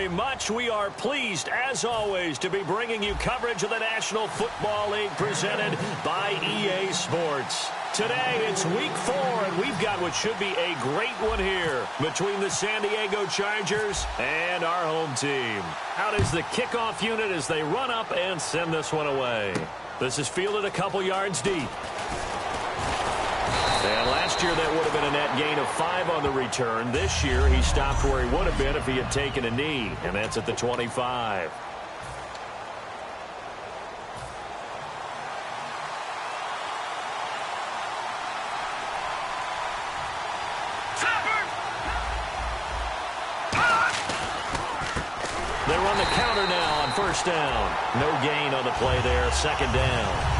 very much. We are pleased, as always, to be bringing you coverage of the National Football League presented by EA Sports. Today, it's Week 4, and we've got what should be a great one here between the San Diego Chargers and our home team. Out is the kickoff unit as they run up and send this one away. This is fielded a couple yards deep. And last year, that would have been a net gain of 5 on the return. This year, he stopped where he would have been if he had taken a knee, and that's at the 25. They run the counter now on first down. No gain on the play there, second down.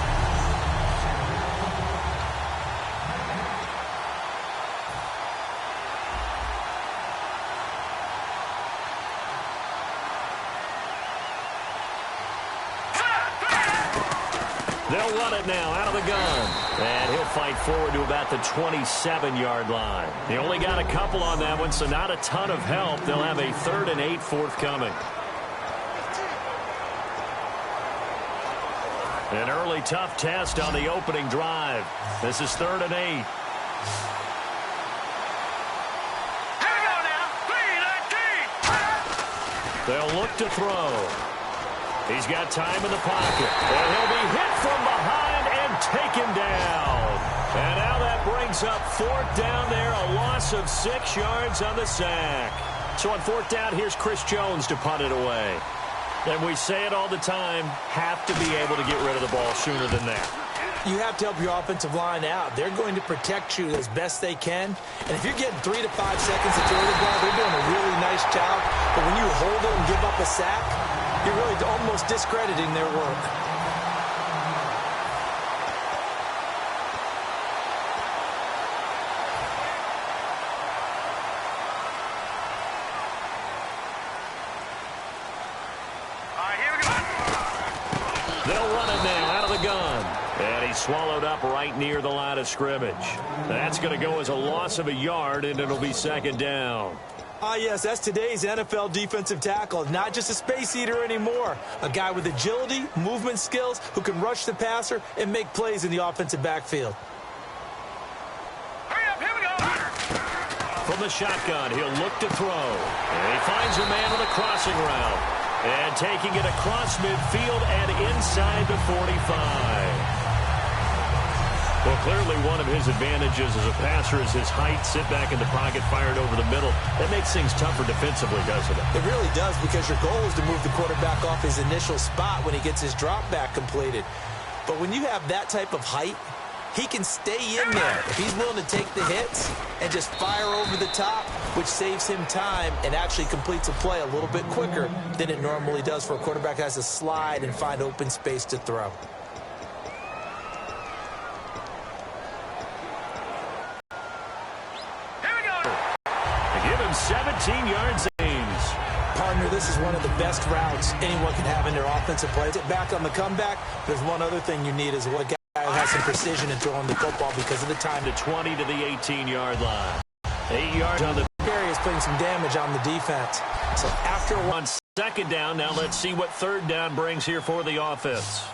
They'll run it now out of the gun. And he'll fight forward to about the 27-yard line. They only got a couple on that one, so not a ton of help. They'll have a 3rd and 8 forthcoming. An early tough test on the opening drive. This is 3rd and 8. Here we go now. 3-19. They'll look to throw. He's got time in the pocket. And he'll be hit from behind and taken down. And now that brings up 4th down there. A loss of 6 yards on the sack. So on 4th down, here's Chris Jones to punt it away. And we say it all the time, have to be able to get rid of the ball sooner than that. You have to help your offensive line out. They're going to protect you as best they can. And if you're getting 3 to 5 seconds to throw the ball, they're doing a really nice job. But when you hold it and give up a sack, you're really almost discrediting their work. They'll run it now out of the gun. And he's swallowed up right near the line of scrimmage. That's going to go as a loss of a yard, and it'll be 2nd down. Yes, that's today's NFL defensive tackle. Not just a space eater anymore. A guy with agility, movement skills, who can rush the passer and make plays in the offensive backfield. Hurry up, here we go. From the shotgun, he'll look to throw. And he finds a man with a crossing route. And taking it across midfield and inside the 45. Well, clearly one of his advantages as a passer is his height. Sit back in the pocket, fired over the middle. That makes things tougher defensively, doesn't it? It really does, because your goal is to move the quarterback off his initial spot when he gets his drop back completed. But when you have that type of height, he can stay in there if he's willing to take the hits and just fire over the top, which saves him time and actually completes a play a little bit quicker than it normally does for a quarterback that has to slide and find open space to throw. Here we go. They give him 17 yards gains. Partner, this is one of the best routes anyone can have in their offensive play. Get back on the comeback. There's one other thing you need, is a guy who has some precision in throwing the football because of the time. To 20 to the 18-yard line. 8 yards on the area is putting some damage on the defense. So after on 2nd down, now let's see what 3rd down brings here for the offense.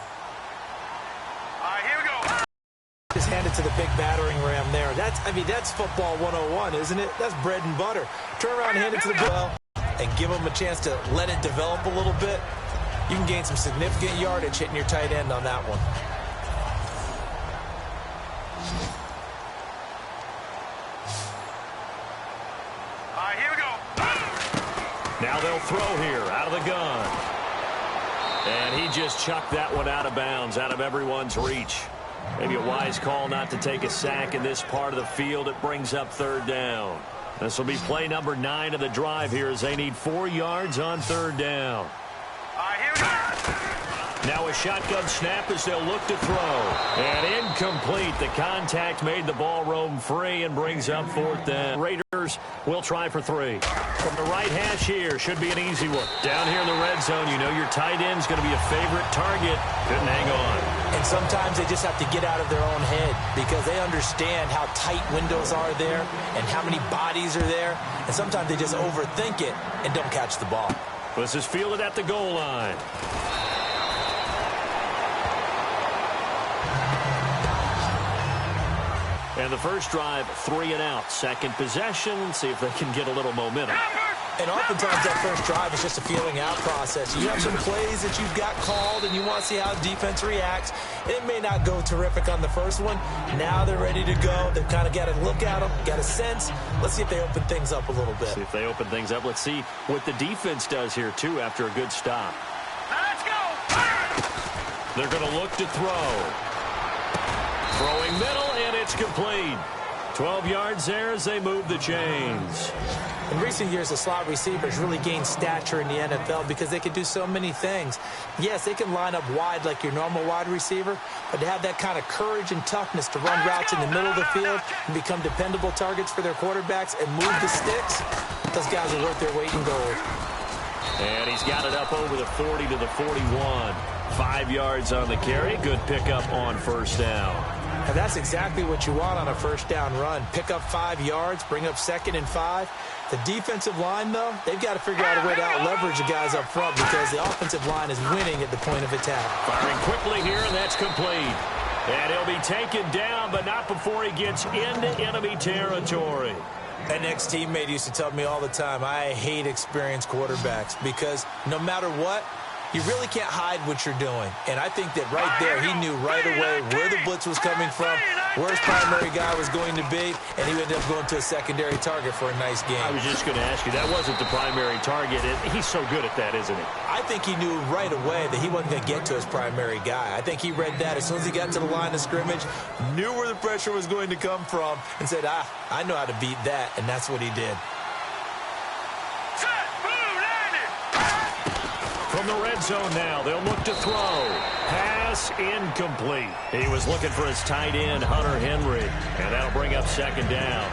All right, here we go. Just hand it to the big battering ram there. That's football 101, isn't it? That's bread and butter. Turn around and hand it to the ball and give them a chance to let it develop a little bit. You can gain some significant yardage hitting your tight end on that one. All right, here we go. Now they'll throw here out of the gun. And he just chucked that one out of bounds, out of everyone's reach. Maybe a wise call not to take a sack in this part of the field. It brings up 3rd down. This will be play number 9 of the drive here as they need 4 yards on 3rd down. All right, here we go. Now a shotgun snap as they'll look to throw. And incomplete. The contact made the ball roam free and brings up 4th down. Raiders will try for 3. From the right hash here, should be an easy one. Down here in the red zone, you know your tight end's going to be a favorite target. Couldn't hang on. And sometimes they just have to get out of their own head because they understand how tight windows are there and how many bodies are there. And sometimes they just overthink it and don't catch the ball. This is fielded at the goal line. And the first drive, 3 and out. Second possession, see if they can get a little momentum. And oftentimes that first drive is just a feeling out process. You have some plays that you've got called and you want to see how the defense reacts. It may not go terrific on the first one. Now they're ready to go. They've kind of got to look at them, got a sense. Let's see if they open things up a little bit. See if they open things up. Let's see what the defense does here, too, after a good stop. Let's go. They're going to look to throw. Throwing middle, and it's complete. 12 yards there as they move the chains. In recent years, the slot receivers really gained stature in the NFL because they can do so many things. Yes, they can line up wide like your normal wide receiver, but to have that kind of courage and toughness to run routes in the middle of the field and become dependable targets for their quarterbacks and move the sticks, those guys are worth their weight in gold. And he's got it up over the 40 to the 41. 5 yards on the carry. Good pickup on first down. And that's exactly what you want on a first down run. Pick up 5 yards, bring up 2nd and 5. The defensive line, though, they've got to figure out a way to out-leverage the guys up front because the offensive line is winning at the point of attack. Firing quickly here, and that's complete. And he'll be taken down, but not before he gets into enemy territory. An ex-teammate used to tell me all the time, I hate experienced quarterbacks because no matter what, you really can't hide what you're doing. And I think that right there, he knew right away where the blitz was coming from, where his primary guy was going to be, and he ended up going to a secondary target for a nice game. I was just going to ask you, that wasn't the primary target. He's so good at that, isn't he? I think he knew right away that he wasn't going to get to his primary guy. I think he read that as soon as he got to the line of scrimmage, knew where the pressure was going to come from, and said, I know how to beat that, and that's what he did. From the red zone now, they'll look to throw. Pass incomplete. He was looking for his tight end, Hunter Henry, and that'll bring up 2nd down.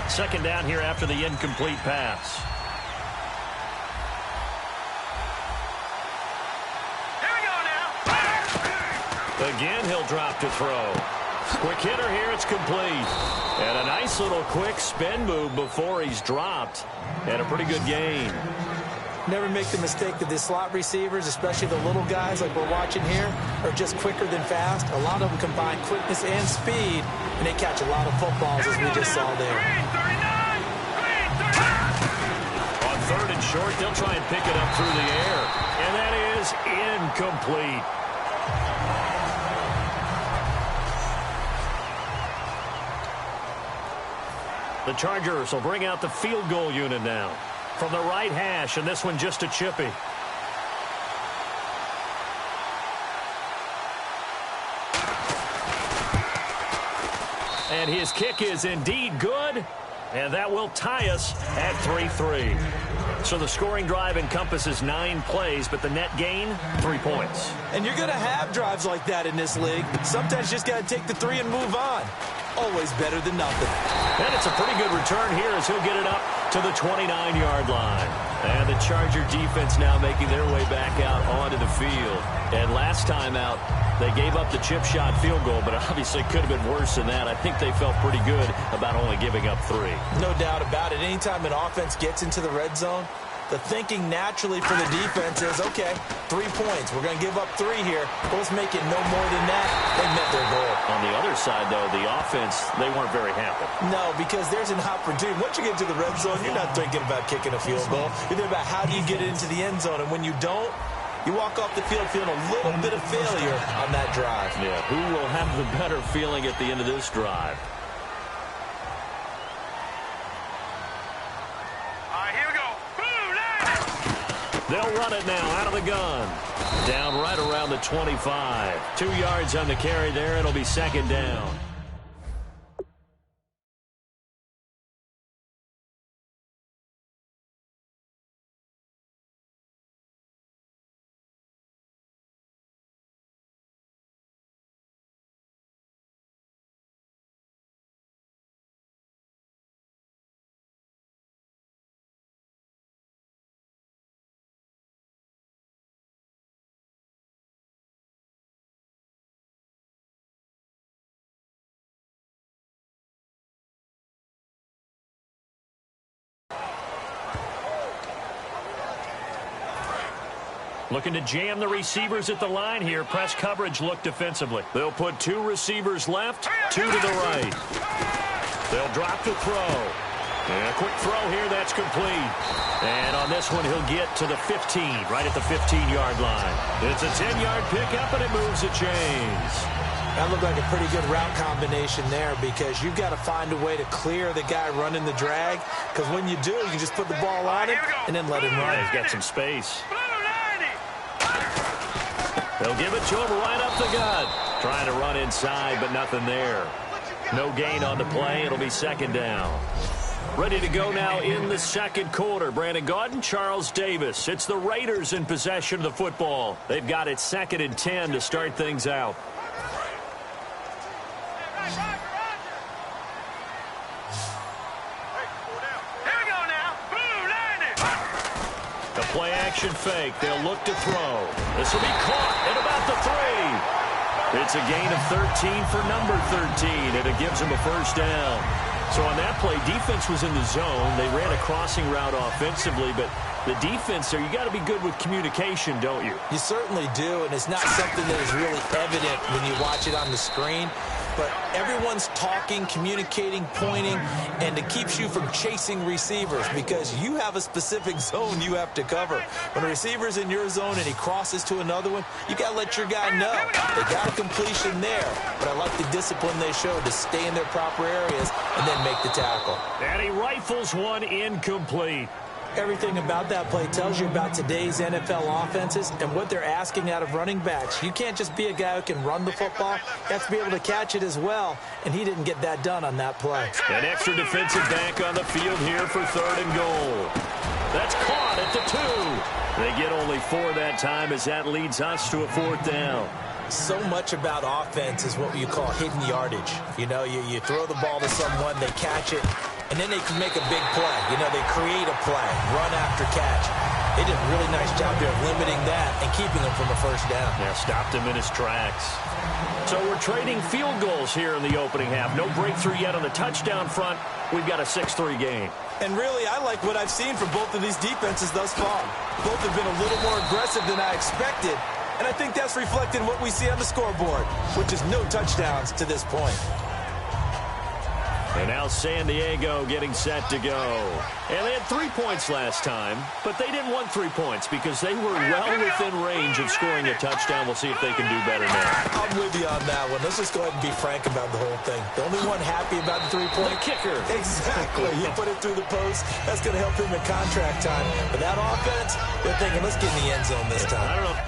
2nd down here after the incomplete pass. Here we go now. Again, he'll drop to throw. Quick hitter here, it's complete. And a nice little quick spin move before he's dropped. And a pretty good gain. Never make the mistake that the slot receivers, especially the little guys like we're watching here, are just quicker than fast. A lot of them combine quickness and speed, and they catch a lot of footballs as we just saw there. On 3rd and short, they'll try and pick it up through the air. And that is incomplete. The Chargers will bring out the field goal unit now. From the right hash, and this one just a chippy. And his kick is indeed good, and that will tie us at 3-3. So the scoring drive encompasses 9 plays, but the net gain, 3 points. And you're going to have drives like that in this league. Sometimes you just got to take the 3 and move on. Always better than nothing. And it's a pretty good return here as he'll get it up to the 29-yard line. And the Charger defense now making their way back out onto the field. And last time out, they gave up the chip shot field goal, but obviously could have been worse than that. I think they felt pretty good about only giving up 3. No doubt about it. Anytime an offense gets into the red zone, the thinking naturally for the defense is, okay, 3 points. We're going to give up 3 here. But let's make it no more than that. They met their goal. On the other side, though, the offense, they weren't very happy. No, because there's an opportunity. Once you get to the red zone, you're not thinking about kicking a field goal. You're thinking about how do you get it into the end zone. And when you don't, you walk off the field feeling a little bit of failure on that drive. Yeah, who will have the better feeling at the end of this drive? They'll run it now out of the gun. Down right around the 25. 2 yards on the carry there. It'll be 2nd down. Looking to jam the receivers at the line here. Press coverage look defensively. They'll put 2 receivers left, 2 to the right. They'll drop to throw. And a quick throw here, that's complete. And on this one, he'll get to the 15, right at the 15-yard line. It's a 10-yard pickup, and it moves the chains. That looked like a pretty good route combination there because you've got to find a way to clear the guy running the drag, because when you do, you just put the ball on him and then let him run. Yeah, he's got some space. They'll give it to him right up the gut. Trying to run inside, but nothing there. No gain on the play. It'll be second down. Ready to go now in the second quarter. Brandon Gaudin, Charles Davis. It's the Raiders in possession of the football. They've got it 2nd and 10 to start things out. The play-action fake. They'll look to throw. This will be caught at about the 3. It's a gain of 13 for number 13, and it gives him a first down. So on that play, defense was in the zone. They ran a crossing route offensively, but the defense there, you got to be good with communication, don't you? You certainly do, and it's not something that is really evident when you watch it on the screen. But everyone's talking, communicating, pointing, and it keeps you from chasing receivers because you have a specific zone you have to cover. When a receiver's in your zone and he crosses to another one, you got to let your guy know. They got a completion there, but I like the discipline they showed to stay in their proper areas and then make the tackle. And he rifles one incomplete. Everything about that play tells you about today's NFL offenses and what they're asking out of running backs. You can't just be a guy who can run the football. You have to be able to catch it as well, and he didn't get that done on that play. An extra defensive back on the field here for 3rd and goal. That's caught at the 2. They get only 4 that time as that leads us to a 4th down. So much about offense is what you call hidden yardage. You know, you throw the ball to someone, they catch it, and then they can make a big play. You know, they create a play, run after catch. They did a really nice job there of limiting that and keeping him from a first down. Yeah, stopped him in his tracks. So we're trading field goals here in the opening half. No breakthrough yet on the touchdown front. We've got a 6-3 game. And really, I like what I've seen from both of these defenses thus far. Both have been a little more aggressive than I expected. And I think that's reflected in what we see on the scoreboard, which is no touchdowns to this point. And now San Diego getting set to go. And they had 3 points last time, but they didn't want 3 points because they were well within range of scoring a touchdown. We'll see if they can do better now. I'm with you on that one. Let's just go ahead and be frank about the whole thing. The only one happy about the 3-point. The kicker. Exactly. He put it through the post. That's going to help him in contract time. But that offense, they're thinking, let's get in the end zone this time. I don't know.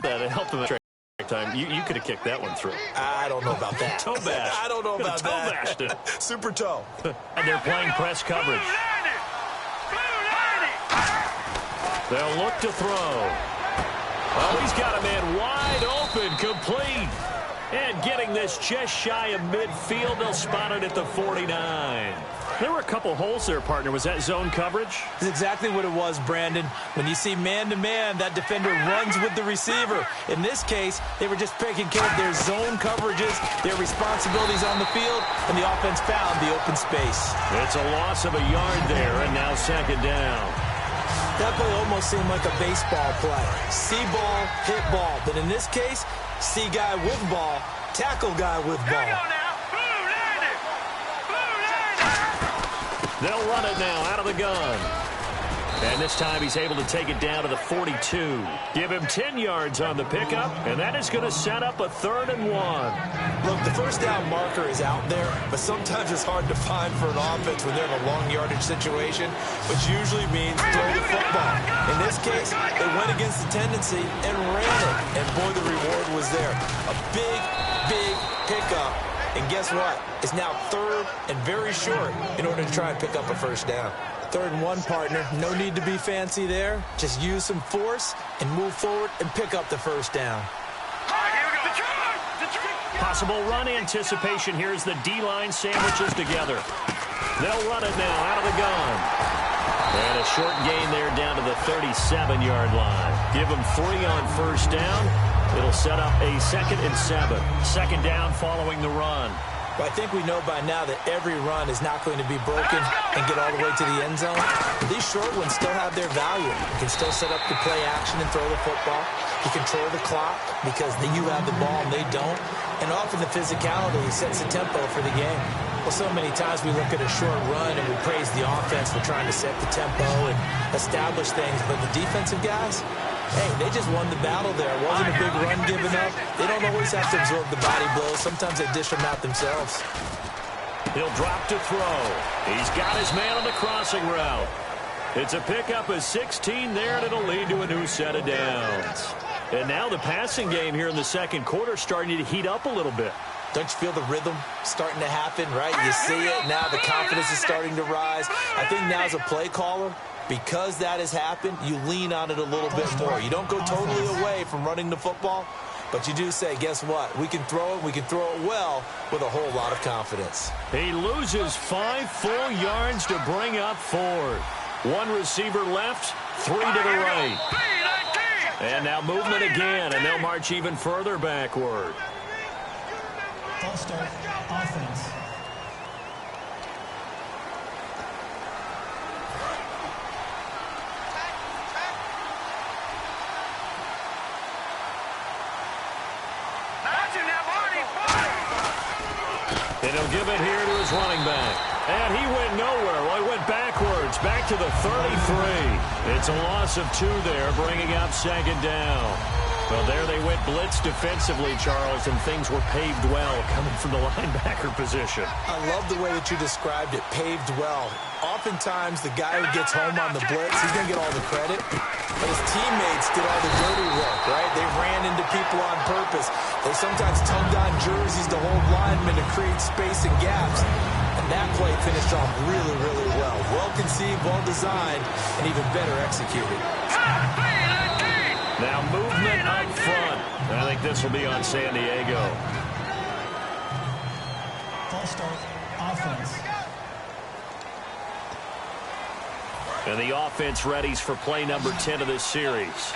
That helped him at time. You could have kicked that one through. I don't know about that. Toe bash. I don't know about toe that. Bashed it. Super toe. And they're playing press coverage. They'll look to throw. Oh, he's got a man wide open, complete. And getting this just shy of midfield, they'll spot it at the 49. There were a couple holes there, partner. Was that zone coverage? That's exactly what it was, Brandon. When you see man-to-man, that defender runs with the receiver. In this case, they were just taking care of their zone coverages, their responsibilities on the field, and the offense found the open space. It's a loss of a yard there, and now 2nd down. That play almost seemed like a baseball play. See ball, hit ball. But in this case, see guy with ball, tackle guy with ball. They'll run it now out of the gun. And this time he's able to take it down to the 42. Give him 10 yards on the pickup, and that is going to set up a 3rd and 1. Look, the first down marker is out there, but sometimes it's hard to find for an offense when they're in a long yardage situation, which usually means throw the football. In this case, they went against the tendency and ran it. And boy, the reward was there. A big, big pickup. And guess what? It's now 3rd and very short in order to try and pick up a first down. 3rd and 1, partner. No need to be fancy there. Just use some force and move forward and pick up the first down. Possible run anticipation here as the D-line sandwiches together. They'll run it now out of the gun. And a short gain there down to the 37-yard line. Give them 3 on first down. It'll set up a 2nd and 7. 2nd down following the run. Well, I think we know by now that every run is not going to be broken and get all the way to the end zone. But these short ones still have their value. You can still set up the play action and throw the football. You control the clock because you have the ball and they don't. And often the physicality sets the tempo for the game. Well, so many times we look at a short run and we praise the offense for trying to set the tempo and establish things. But the defensive guys, hey, they just won the battle there. It wasn't a big run given up. They don't always have to absorb the body blows. Sometimes they dish them out themselves. He'll drop to throw. He's got his man on the crossing route. It's a pickup of 16 there, and it'll lead to a new set of downs. And now the passing game here in the second quarter starting to heat up a little bit. Don't you feel the rhythm starting to happen, right? You see it. Now the confidence is starting to rise. I think now as a play caller, because that has happened, you lean on it a little bit more. You don't go totally away from running the football, but you do say, guess what? We can throw it. We can throw it well with a whole lot of confidence. He loses 5 full yards to bring up 4th. 1 receiver left, 3 to the right. And now movement again, and they'll march even further backward. False start, offense. And he'll give it here to his running back. And he went nowhere. Well, he went backwards, back to the 33. It's a loss of 2 there, bringing up 2nd down. Well, there they went blitz defensively, Charles, and things were paved well coming from the linebacker position. I love the way that you described it, paved well. Oftentimes, the guy who gets home on the blitz, he's going to get all the credit, but his teammates did all the dirty work, right? They ran into people on purpose. They sometimes tugged on jerseys to hold linemen to create space and gaps. And that play finished off really, really well. Well conceived, well designed, and even better executed. Now movement up front. I think this will be on San Diego. False start, offense. And the offense readies for play number 10 of this series.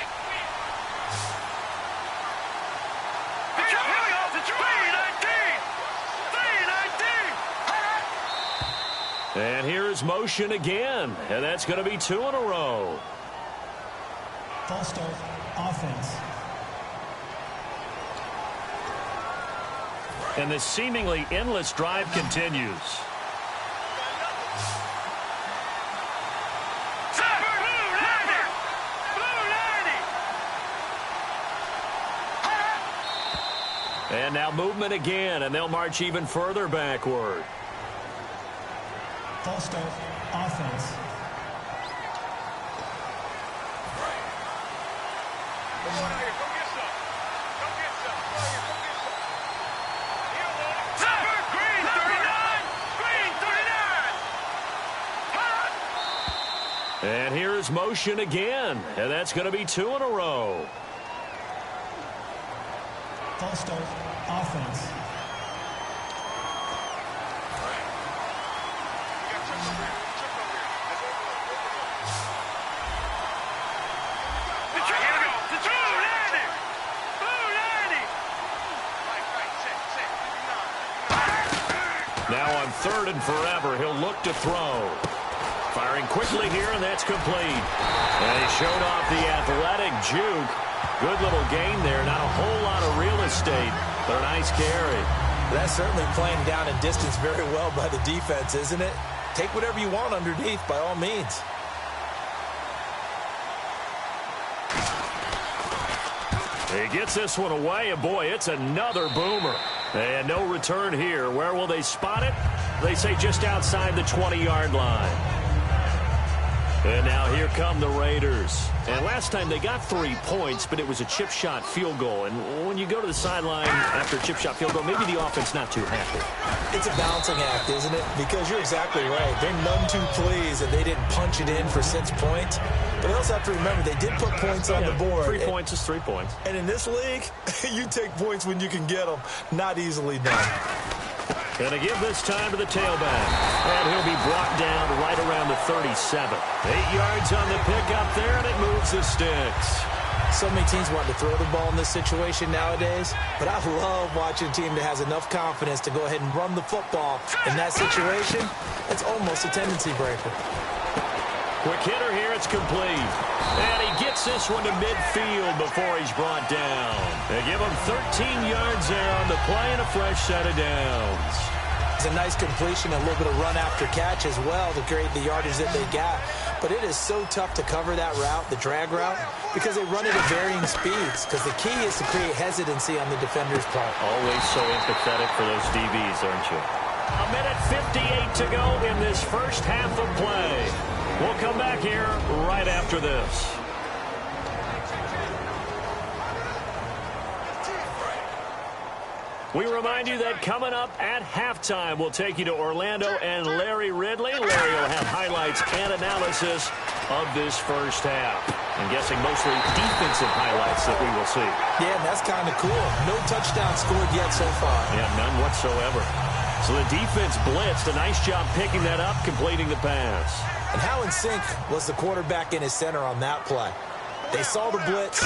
And here's motion again, and that's going to be 2 in a row. False start, offense. And the seemingly endless drive continues. And now movement again, and they'll march even further backward. False start, offense. And here's motion again, and that's going to be 2 in a row. False start, offense. Now on 3rd and forever, he'll look to throw. Firing quickly here, and that's complete. And he showed off the athletic juke. Good little gain there. Not a whole lot of real estate, but a nice carry. That's certainly playing down in distance very well by the defense, isn't it? Take whatever you want underneath, by all means. He gets this one away, and boy, it's another boomer. And no return here. Where will they spot it? They say just outside the 20-yard line. And now here come the Raiders. And last time they got 3 points, but it was a chip shot field goal. And when you go to the sideline after a chip shot field goal, maybe the offense not too happy. It's a balancing act, isn't it? Because you're exactly right. They're none too pleased that they didn't punch it in for 6 points. But they also have to remember they did put points on the board. 3 points is 3 points. And in this league, you take points when you can get them. Not easily done. Going to give this time to the tailback. And he'll be brought down right around the 37. 8 yards on the pickup there, and it moves the sticks. So many teams want to throw the ball in this situation nowadays, but I love watching a team that has enough confidence to go ahead and run the football. In that situation, it's almost a tendency breaker. Quick hitter here, it's complete. And he gets this one to midfield before he's brought down. They give him 13 yards there on the play and a fresh set of downs. It's a nice completion, a little bit of run after catch as well to create the yardage that they got. But it is so tough to cover that route, the drag route, because they run it at varying speeds. Because the key is to create hesitancy on the defender's part. Always so empathetic for those DBs, aren't you? A minute 58 to go in this first half of play. We'll come back here right after this. We remind you that coming up at halftime, we'll take you to Orlando and Larry Ridley. Larry will have highlights and analysis of this first half. I'm guessing mostly defensive highlights that we will see. Yeah, and that's kind of cool. No touchdown scored yet so far. Yeah, none whatsoever. So the defense blitzed. A nice job picking that up, completing the pass. And how in sync was the quarterback in his center on that play? They saw the blitz,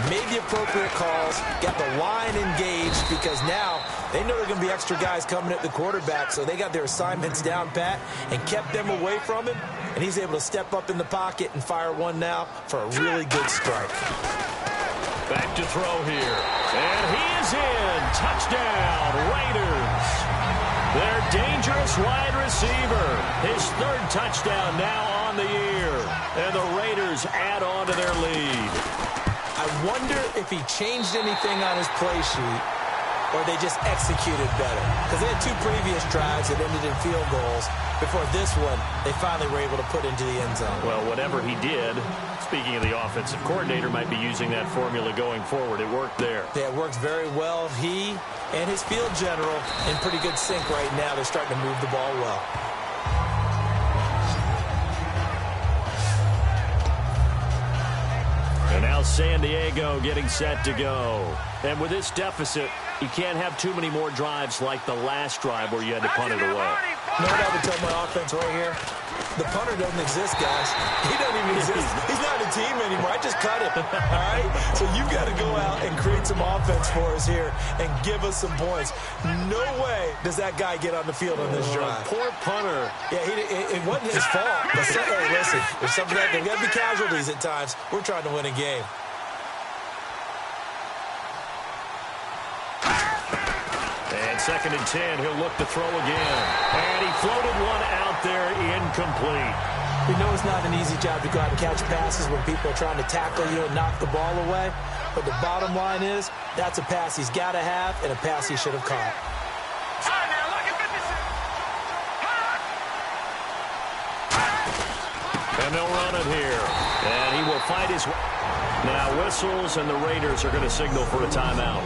made the appropriate calls, got the line engaged because now they know there are going to be extra guys coming at the quarterback, so they got their assignments down pat and kept them away from him, and he's able to step up in the pocket and fire one now for a really good strike. Back to throw here, and he is in. Touchdown, Raiders. Their dangerous wide receiver. His third touchdown now on the year. And the Raiders add on to their lead. I wonder if he changed anything on his play sheet or they just executed better. Because they had 2 previous drives that ended in field goals. Before this one, they finally were able to put into the end zone. Well, whatever he did, speaking of the offensive coordinator, might be using that formula going forward. It worked there. Yeah, it works very well. He and his field general in pretty good sync right now. They're starting to move the ball well. And now San Diego getting set to go. And with this deficit, you can't have too many more drives like the last drive where you had to punt it away. You know what I would tell my offense right here? The punter doesn't exist, guys. He doesn't even exist. He's not a team anymore. I just cut him. All right? So you've got to go out and create some offense for us here and give us some points. No way does that guy get on the field on this drive. Poor punter. Yeah, it wasn't his fault. But hey, listen, there's something that there's got to be casualties at times. We're trying to win a game. And 2nd and 10, he'll look to throw again. And he floated one out there, incomplete. We know it's not an easy job to go out and catch passes when people are trying to tackle you and knock the ball away. But the bottom line is, that's a pass he's got to have and a pass he should have caught. And they'll run it here. And he will fight his way. Now whistles, and the Raiders are going to signal for a timeout.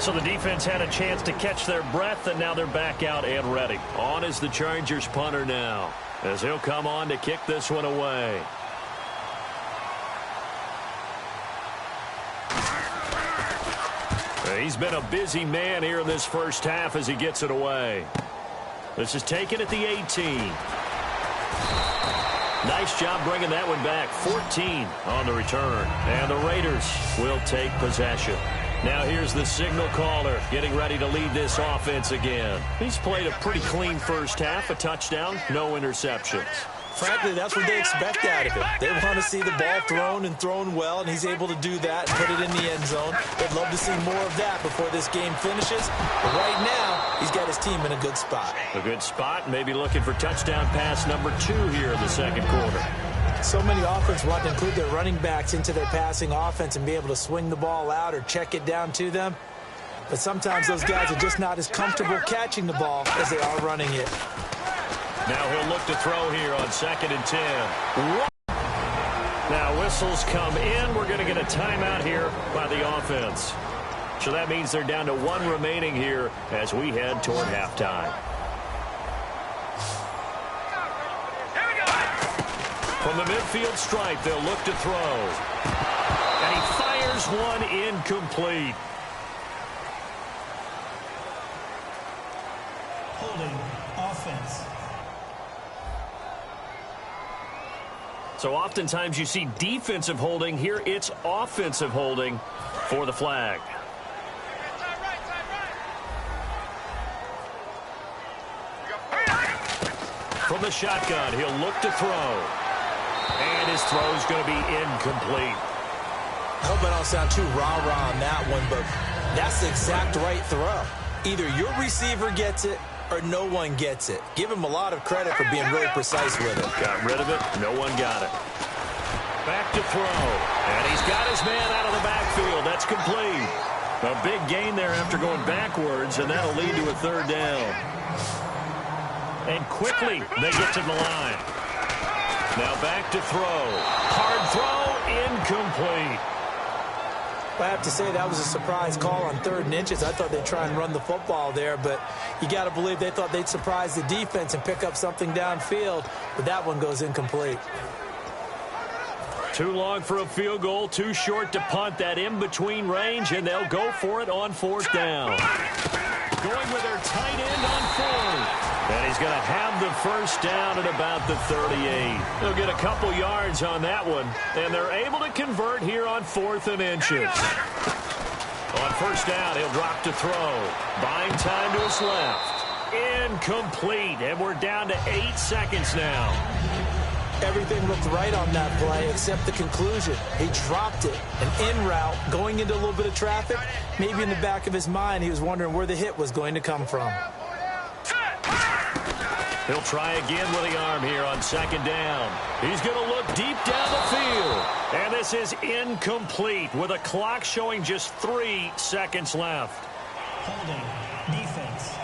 So the defense had a chance to catch their breath, and now they're back out and ready. On is the Chargers punter now, as he'll come on to kick this one away. He's been a busy man here in this first half as he gets it away. This is taken at the 18. Nice job bringing that one back. 14 on the return. And the Raiders will take possession. Now here's the signal caller getting ready to lead this offense again. He's played a pretty clean first half, a touchdown, no interceptions. Frankly, that's what they expect out of him. They want to see the ball thrown and thrown well, and he's able to do that and put it in the end zone. They'd love to see more of that before this game finishes. But right now, he's got his team in a good spot. A good spot, maybe looking for touchdown pass number 2 here in the second quarter. So many offenses want to include their running backs into their passing offense and be able to swing the ball out or check it down to them. But sometimes those guys are just not as comfortable catching the ball as they are running it. Now he'll look to throw here on 2nd and 10. Now whistles come in. We're going to get a timeout here by the offense. So that means they're down to 1 remaining here as we head toward halftime. From the midfield stripe, they'll look to throw. And he fires one incomplete. Holding offense. So oftentimes you see defensive holding. Here it's offensive holding for the flag. From the shotgun, he'll look to throw. And his throw is going to be incomplete. I hope I don't sound too rah-rah on that one, but that's the exact right throw. Either your receiver gets it or no one gets it. Give him a lot of credit for being really precise with it. Got rid of it. No one got it. Back to throw. And he's got his man out of the backfield. That's complete. A big gain there after going backwards, and that'll lead to a 3rd down. And quickly they get to the line. Now back to throw. Hard throw, incomplete. I have to say that was a surprise call on 3rd and inches. I thought they'd try and run the football there, but you got to believe they thought they'd surprise the defense and pick up something downfield, but that one goes incomplete. Too long for a field goal, too short to punt. That in-between range, and they'll go for it on 4th down. Going with their tight end on 4th. And he's going to have the 1st down at about the 38. They'll get a couple yards on that one, and they're able to convert here on 4th and inches. On 1st down, he'll drop to throw. Buying time to his left. Incomplete, and we're down to 8 seconds now. Everything looked right on that play except the conclusion. He dropped it, an in route, going into a little bit of traffic. Maybe in the back of his mind, he was wondering where the hit was going to come from. He'll try again with the arm here on 2nd down. He's going to look deep down the field. And this is incomplete with a clock showing just 3 seconds left. Holding defense.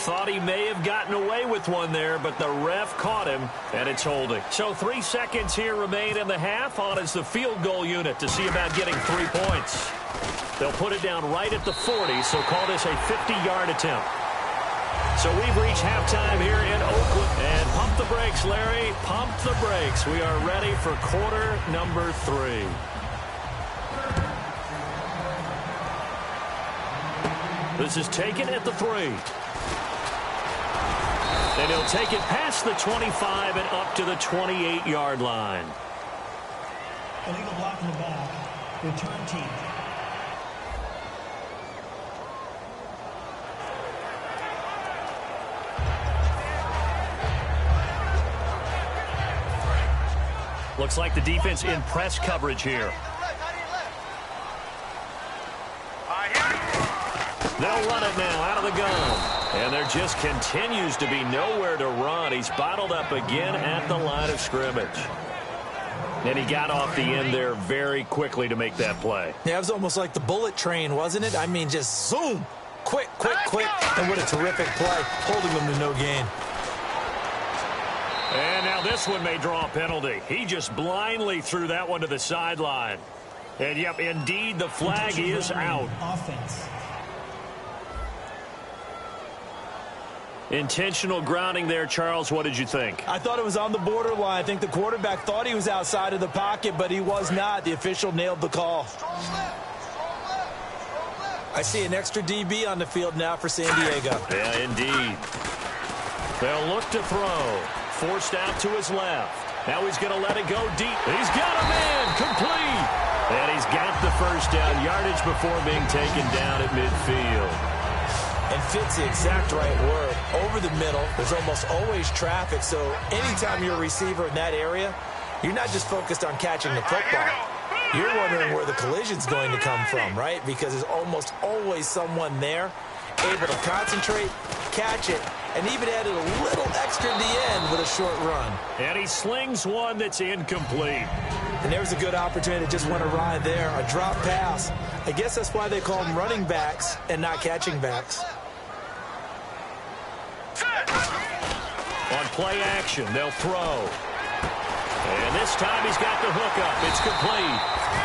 Thought he may have gotten away with one there, but the ref caught him, and it's holding. So 3 seconds here remain in the half. On is the field goal unit to see about getting 3 points. They'll put it down right at the 40, so call this a 50-yard attempt. So we've reached halftime here in Oakland. And pump the brakes, Larry. Pump the brakes. We are ready for quarter number 3. This is taken at the 3. And he'll take it past the 25 and up to the 28-yard line. Illegal block in the back. Return team. Looks like the defense in press coverage here. They'll run it now out of the gun. And there just continues to be nowhere to run. He's bottled up again at the line of scrimmage. And he got off the end there very quickly to make that play. Yeah, it was almost like the bullet train, wasn't it? I mean, just zoom. Quick, quick, quick. And what a terrific play, holding them to no gain. And now this one may draw a penalty. He just blindly threw that one to the sideline. And, yep, indeed, the flag is out. Offense. Intentional grounding there, Charles. What did you think? I thought it was on the borderline. I think the quarterback thought he was outside of the pocket, but he was not. The official nailed the call. I see an extra DB on the field now for San Diego. Yeah, indeed. They'll look to throw. Forced out to his left. Now he's going to let it go deep. He's got a man complete. And he's got the 1st down yardage before being taken down at midfield. And fits the exact right word. Over the middle, there's almost always traffic, so anytime you're a receiver in that area, you're not just focused on catching the football. You're wondering where the collision's going to come from, right? Because there's almost always someone there able to concentrate, catch it, and even added a little extra at the end with a short run. And he slings one that's incomplete. And there's a good opportunity to just went awry there, a drop pass. I guess that's why they call them running backs and not catching backs. On play action, they'll throw. And this time he's got the hook up. It's complete.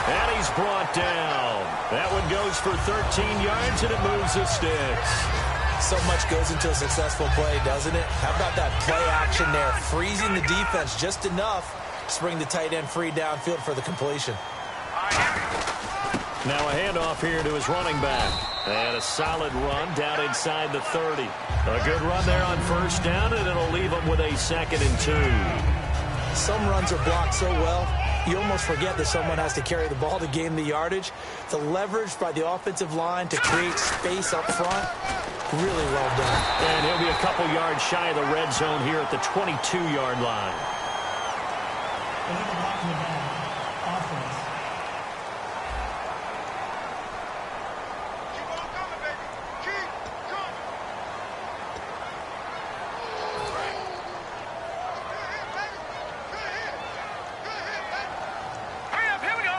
And he's brought down. That one goes for 13 yards, and it moves the sticks. So much goes into a successful play, doesn't it? How about that play action there, freezing the defense just enough to bring the tight end free downfield for the completion. Now a handoff here to his running back. And a solid run down inside the 30. A good run there on first down, and it'll leave him with a 2nd and 2. Some runs are blocked so well, you almost forget that someone has to carry the ball to gain the yardage. The leverage by the offensive line to create space up front, really well done. And he'll be a couple yards shy of the red zone here at the 22-yard line. Illegal block in the back. Offense. Keep on coming, baby. Keep coming. Hurry up, here we go.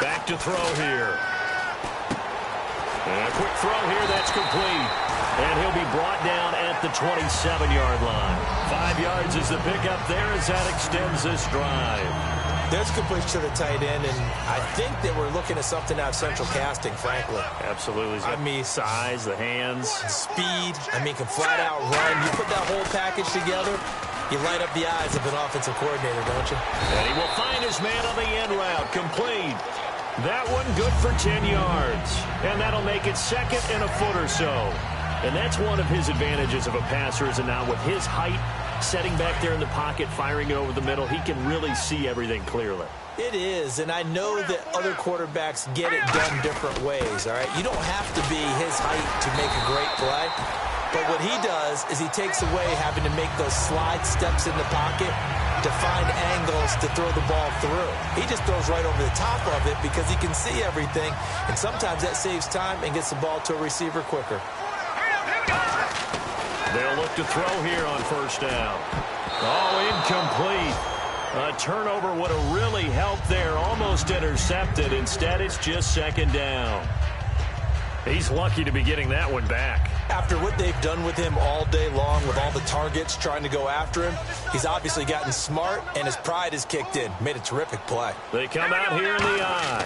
Back to throw here. And a quick throw here, that's complete. And he'll be brought down at the 27-yard line. 5 yards is the pickup there as that extends this drive. There's completion to the tight end, and I think that we're looking at something out of central casting, frankly. Absolutely. I mean, size, the hands. Speed, can flat out run. You put that whole package together, you light up the eyes of an offensive coordinator, don't you? And he will find his man on the end route, complete. That one good for 10 yards. And that'll make it 2nd and a foot or so. And that's one of his advantages of a passer, is now with his height, setting back there in the pocket, firing it over the middle, he can really see everything clearly. It is, and I know that other quarterbacks get it done different ways, all right? You don't have to be his height to make a great play. But what he does is he takes away having to make those slide steps in the pocket to find angles to throw the ball through. He just throws right over the top of it because he can see everything, and sometimes that saves time and gets the ball to a receiver quicker. They'll look to throw here on first down. Oh, incomplete. A turnover would have really helped there, almost intercepted. Instead, it's just 2nd down. He's lucky to be getting that one back. After what they've done with him all day long, with all the targets trying to go after him, he's obviously gotten smart, and his pride has kicked in. Made a terrific play. They come out here in the eye.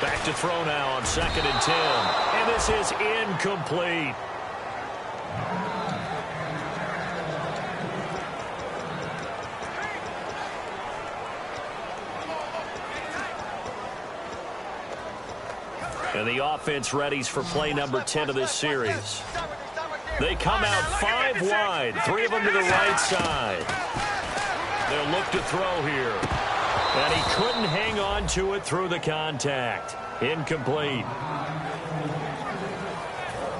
Back to throw now on 2nd and 10. And this is incomplete. And the offense readies for play number 10 of this series. They come out 5 wide, 3 of them to the right side. They'll look to throw here. And he couldn't hang on to it through the contact. Incomplete.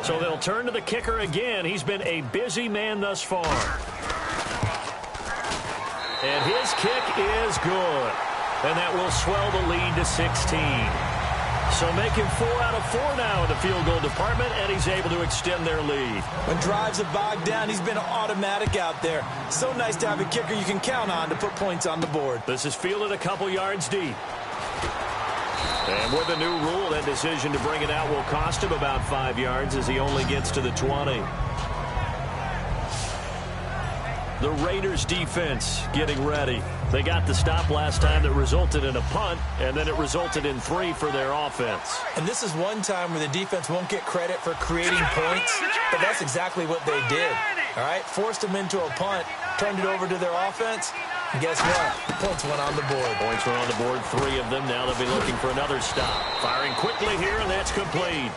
So they'll turn to the kicker again. He's been a busy man thus far. And his kick is good. And that will swell the lead to 16. So making 4 out of 4 now in the field goal department, and he's able to extend their lead. When drives have bogged down, he's been automatic out there. So nice to have a kicker you can count on to put points on the board. This is fielded a couple yards deep. And with the new rule, that decision to bring it out will cost him about 5 yards as he only gets to the 20. The Raiders defense getting ready. They got the stop last time that resulted in a punt, and then it resulted in 3 for their offense. And this is one time where the defense won't get credit for creating points, but that's exactly what they did. All right, forced them into a punt, turned it over to their offense, and guess what? Points went on the board. Points went on the board, 3 of them. Now they'll be looking for another stop. Firing quickly here, and that's complete.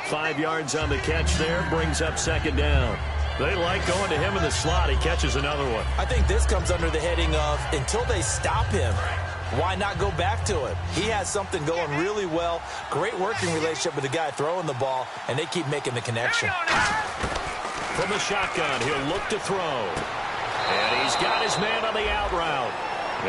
5 yards on the catch there, brings up 2nd down. They like going to him in the slot. He catches another one. I think this comes under the heading of, until they stop him, why not go back to him? He has something going really well. Great working relationship with the guy throwing the ball, and they keep making the connection. From the shotgun, he'll look to throw. And he's got his man on the out route.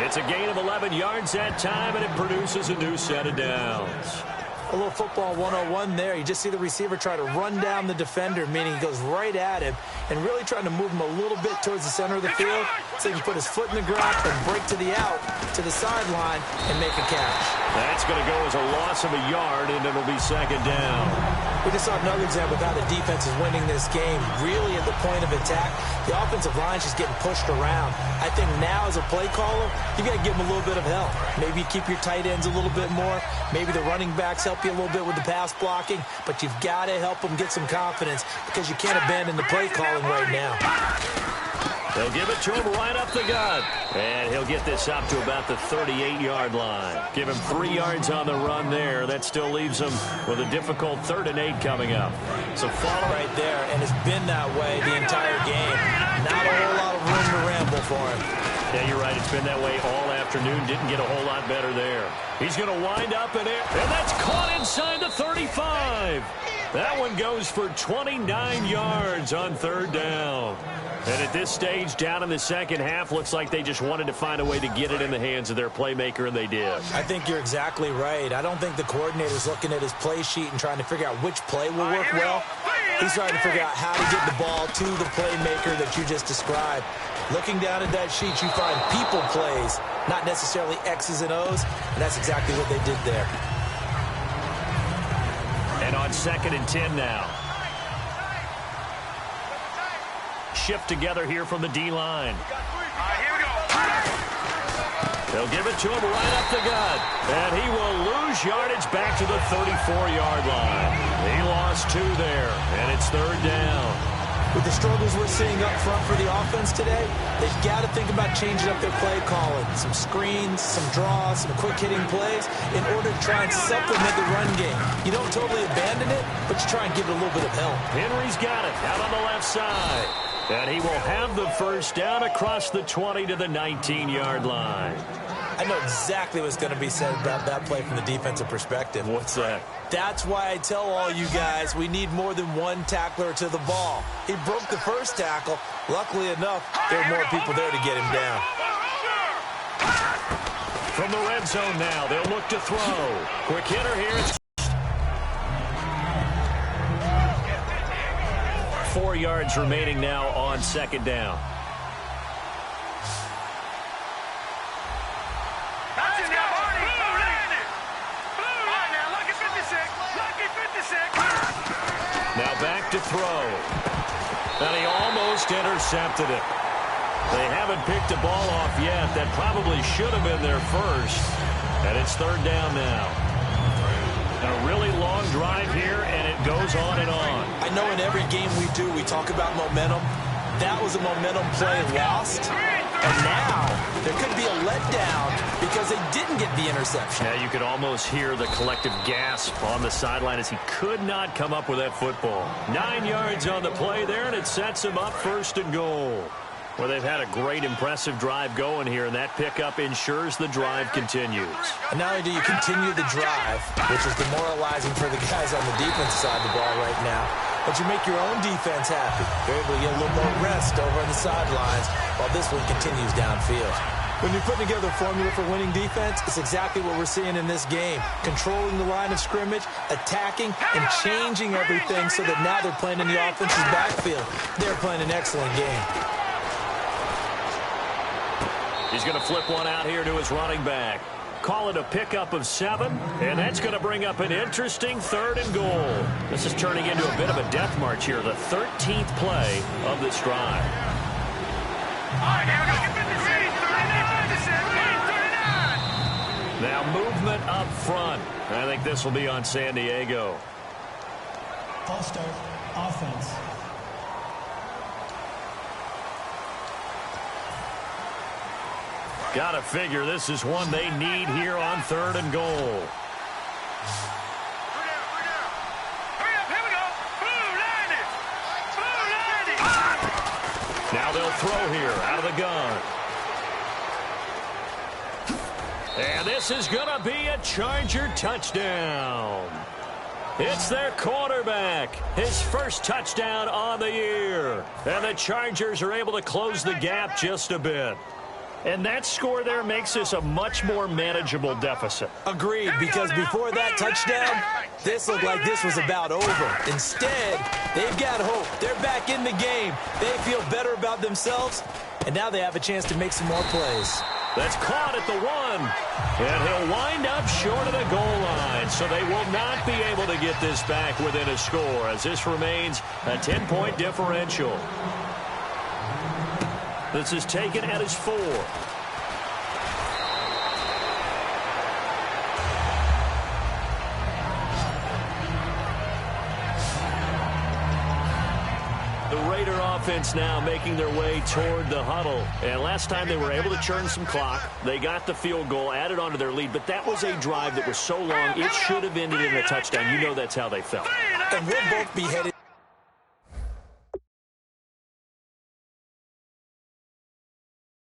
It's a gain of 11 yards that time, and it produces a new set of downs. A little football 101 there. You just see the receiver try to run down the defender, meaning he goes right at him and really trying to move him a little bit towards the center of the field so he can put his foot in the ground and break to the out, to the sideline, and make a catch. That's going to go as a loss of a yard, and it'll be second down. We just saw another example of how the defense is winning this game. Really at the point of attack, the offensive line is just getting pushed around. I think now as a play caller, you got to give them a little bit of help. Maybe you keep your tight ends a little bit more. Maybe the running backs help you a little bit with the pass blocking. But you've got to help them get some confidence because you can't abandon the play calling right now. They'll give it to him right up the gut. And he'll get this up to about the 38-yard line. Give him 3 yards on the run there. That still leaves him with a difficult 3rd and 8 coming up. So follow right there, and it's been that way the entire game. Not a whole lot of room to ramble for him. Yeah, you're right. It's been that way all afternoon. Didn't get a whole lot better there. He's going to wind up in it, and that's caught inside the 35. That one goes for 29 yards on 3rd down. And at this stage, down in the second half, looks like they just wanted to find a way to get it in the hands of their playmaker, and they did. I think you're exactly right. I don't think the coordinator's looking at his play sheet and trying to figure out which play will work well. He's trying to figure out how to get the ball to the playmaker that you just described. Looking down at that sheet, you find people plays, not necessarily X's and O's, and that's exactly what they did there. And on 2nd and 10 now. Shift together here from the D-line. They'll give it to him right up the gut. And he will lose yardage back to the 34-yard line. He lost 2 there, and it's 3rd down. With the struggles we're seeing up front for the offense today, they've got to think about changing up their play calling. Some screens, some draws, some quick-hitting plays in order to try and supplement the run game. You don't totally abandon it, but you try and give it a little bit of help. Henry's got it out on the left side. And he will have the first down across the 20 to the 19-yard line. I know exactly what's going to be said about that play from the defensive perspective. What's that? That's why I tell all you guys we need more than one tackler to the ball. He broke the first tackle. Luckily enough, there were more people there to get him down. From the red zone now, they'll look to throw. Quick hitter here. It's 4 yards remaining now on 2nd down. Now back to throw. And he almost intercepted it. They haven't picked the ball off yet. That probably should have been their first. And it's 3rd down now. A really long drive here, and it goes on and on. I know in every game we do, we talk about momentum. That was a momentum play lost. And now there could be a letdown because they didn't get the interception. Yeah, you could almost hear the collective gasp on the sideline as he could not come up with that football. 9 yards on the play there, and it sets him up 1st and goal. Well, they've had a great, impressive drive going here, and that pickup ensures the drive continues. And not only do you continue the drive, which is demoralizing for the guys on the defensive side of the ball right now, but you make your own defense happy. You're able to get a little more rest over on the sidelines while this one continues downfield. When you're putting together a formula for winning defense, it's exactly what we're seeing in this game. Controlling the line of scrimmage, attacking, and changing everything so that now they're playing in the offense's backfield. They're playing an excellent game. He's going to flip one out here to his running back. Call it a pickup of 7, and that's going to bring up an interesting 3rd and goal. This is turning into a bit of a death march here, the 13th play of this drive. Now movement up front. I think this will be on San Diego. False start, offense. Got to figure this is one they need here on 3rd and goal. Now they'll throw here out of the gun. And this is going to be a Charger touchdown. It's their quarterback. His first touchdown on the year. And the Chargers are able to close the gap just a bit. And that score there makes this a much more manageable deficit. Agreed, because before that touchdown, this looked like this was about over. Instead, they've got hope. They're back in the game. They feel better about themselves, and now they have a chance to make some more plays. That's caught at the 1. And he'll wind up short of the goal line, so they will not be able to get this back within a score as this remains a 10-point differential. This is taken at his 4. The Raider offense now making their way toward the huddle. And last time they were able to churn some clock. They got the field goal, added onto their lead. But that was a drive that was so long, it should have ended in a touchdown. You know that's how they felt. And we'll both be headed